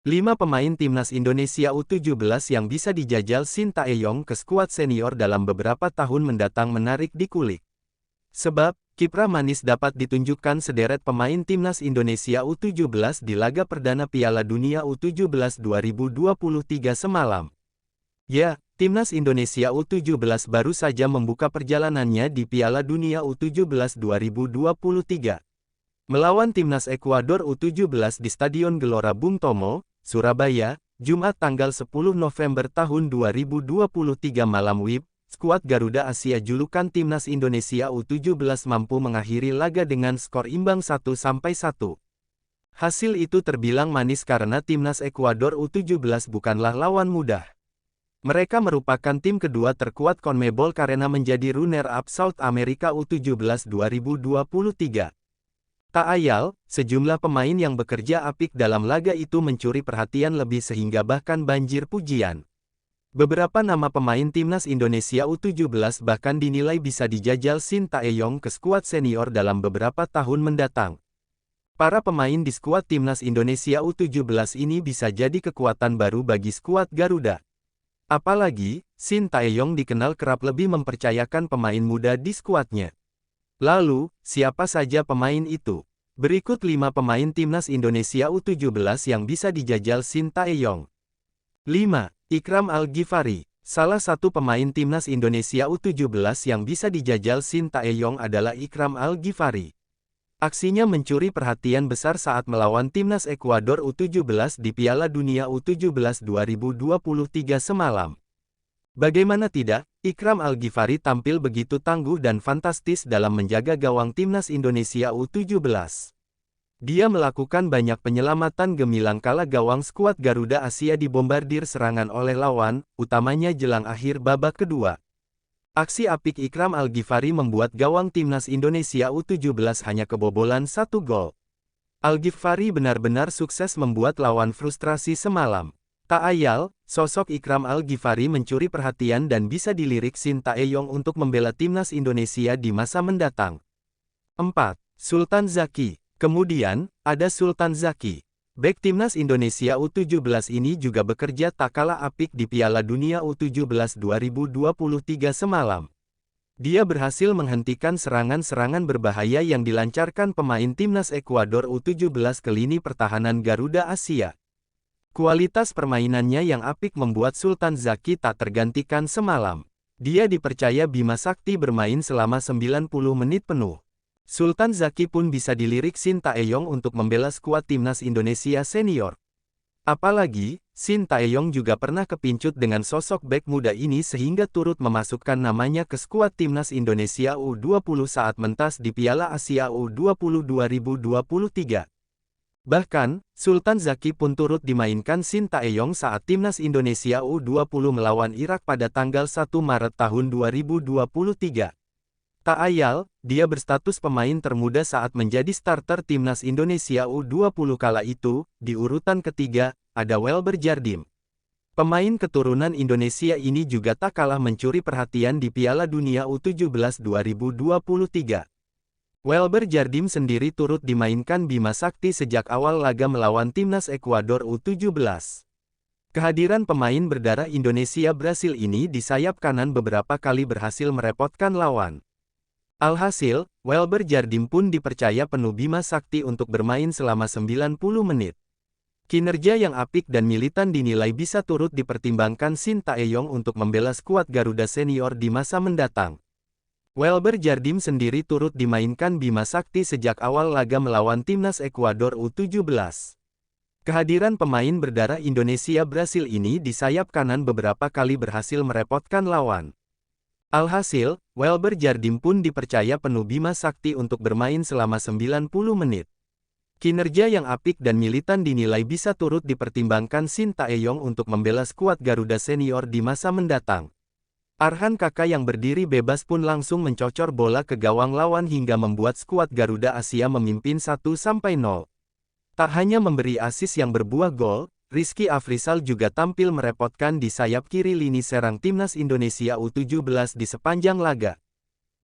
5 pemain timnas Indonesia U17 yang bisa dijajal Shin Tae-yong ke skuad senior dalam beberapa tahun mendatang menarik dikulik. Sebab, kiprah manis dapat ditunjukkan sederet pemain timnas Indonesia U17 di laga perdana Piala Dunia U17 2023 semalam. Ya, timnas Indonesia U17 baru saja membuka perjalanannya di Piala Dunia U17 2023. Melawan timnas Ekuador U17 di Stadion Gelora Bung Tomo, Surabaya, Jumat tanggal 10 November tahun 2023 malam WIB, skuad Garuda Asia julukan timnas Indonesia U17 mampu mengakhiri laga dengan skor imbang 1-1. Hasil itu terbilang manis karena timnas Ekuador U17 bukanlah lawan mudah. Mereka merupakan tim kedua terkuat CONMEBOL karena menjadi runner-up South America U17 2023. Tak ayal, sejumlah pemain yang bekerja apik dalam laga itu mencuri perhatian lebih sehingga bahkan banjir pujian. Beberapa nama pemain timnas Indonesia U17 bahkan dinilai bisa dijajal Shin Tae-yong ke skuad senior dalam beberapa tahun mendatang. Para pemain di skuad timnas Indonesia U17 ini bisa jadi kekuatan baru bagi skuad Garuda. Apalagi, Shin Tae-yong dikenal kerap lebih mempercayakan pemain muda di skuadnya. Lalu, siapa saja pemain itu? Berikut 5 pemain timnas Indonesia U17 yang bisa dijajal Shin Tae-yong. 5. Ikram Al-Ghifari. Salah satu pemain timnas Indonesia U17 yang bisa dijajal Shin Tae-yong adalah Ikram Al-Ghifari. Aksinya mencuri perhatian besar saat melawan timnas Ekuador U17 di Piala Dunia U17 2023 semalam. Bagaimana tidak, Ikram Al-Ghifari tampil begitu tangguh dan fantastis dalam menjaga gawang timnas Indonesia U17. Dia melakukan banyak penyelamatan gemilang kala gawang skuad Garuda Asia dibombardir serangan oleh lawan, utamanya jelang akhir babak kedua. Aksi apik Ikram Al-Ghifari membuat gawang timnas Indonesia U17 hanya kebobolan 1 gol. Al-Ghifari benar-benar sukses membuat lawan frustrasi semalam. Tak ayal, sosok Ikram Al-Ghifari mencuri perhatian dan bisa dilirik Shin Tae-yong untuk membela timnas Indonesia di masa mendatang. 4. Sultan Zaki. Kemudian, ada Sultan Zaki. Bek timnas Indonesia U17 ini juga bekerja tak kalah apik di Piala Dunia U17 2023 semalam. Dia berhasil menghentikan serangan-serangan berbahaya yang dilancarkan pemain timnas Ekuador U17 ke lini pertahanan Garuda Asia. Kualitas permainannya yang apik membuat Sultan Zaki tak tergantikan semalam. Dia dipercaya Bima Sakti bermain selama 90 menit penuh. Sultan Zaki pun bisa dilirik Shin Tae-yong untuk membela skuad timnas Indonesia senior. Apalagi, Shin Tae-yong juga pernah kepincut dengan sosok bek muda ini sehingga turut memasukkan namanya ke skuad timnas Indonesia U20 saat mentas di Piala Asia U20 2023. Bahkan, Sultan Zaki pun turut dimainkan Shin Tae-yong saat timnas Indonesia U20 melawan Irak pada tanggal 1 Maret tahun 2023. Tak ayal, dia berstatus pemain termuda saat menjadi starter timnas Indonesia U20 kala itu. Di urutan ketiga, ada Welber Jardim. Pemain keturunan Indonesia ini juga tak kalah mencuri perhatian di Piala Dunia U17 2023. Welber Jardim sendiri turut dimainkan Bima Sakti sejak awal laga melawan timnas Ekuador U17. Kehadiran pemain berdarah Indonesia Brasil ini di sayap kanan beberapa kali berhasil merepotkan lawan. Alhasil, Welber Jardim pun dipercaya penuh Bima Sakti untuk bermain selama 90 menit. Kinerja yang apik dan militan dinilai bisa turut dipertimbangkan Shin Tae-yong untuk membela skuad Garuda senior di masa mendatang. Welber Jardim sendiri turut dimainkan Bima Sakti sejak awal laga melawan timnas Ekuador U17. Kehadiran pemain berdarah Indonesia Brasil ini di sayap kanan beberapa kali berhasil merepotkan lawan. Alhasil, Welber Jardim pun dipercaya penuh Bima Sakti untuk bermain selama 90 menit. Kinerja yang apik dan militan dinilai bisa turut dipertimbangkan Shin Tae-yong untuk membela skuad Garuda senior di masa mendatang. Arhan Kakak yang berdiri bebas pun langsung mencocor bola ke gawang lawan hingga membuat skuad Garuda Asia memimpin 1-0. Tak hanya memberi assist yang berbuah gol, Rizky Afrizal juga tampil merepotkan di sayap kiri lini serang timnas Indonesia U17 di sepanjang laga.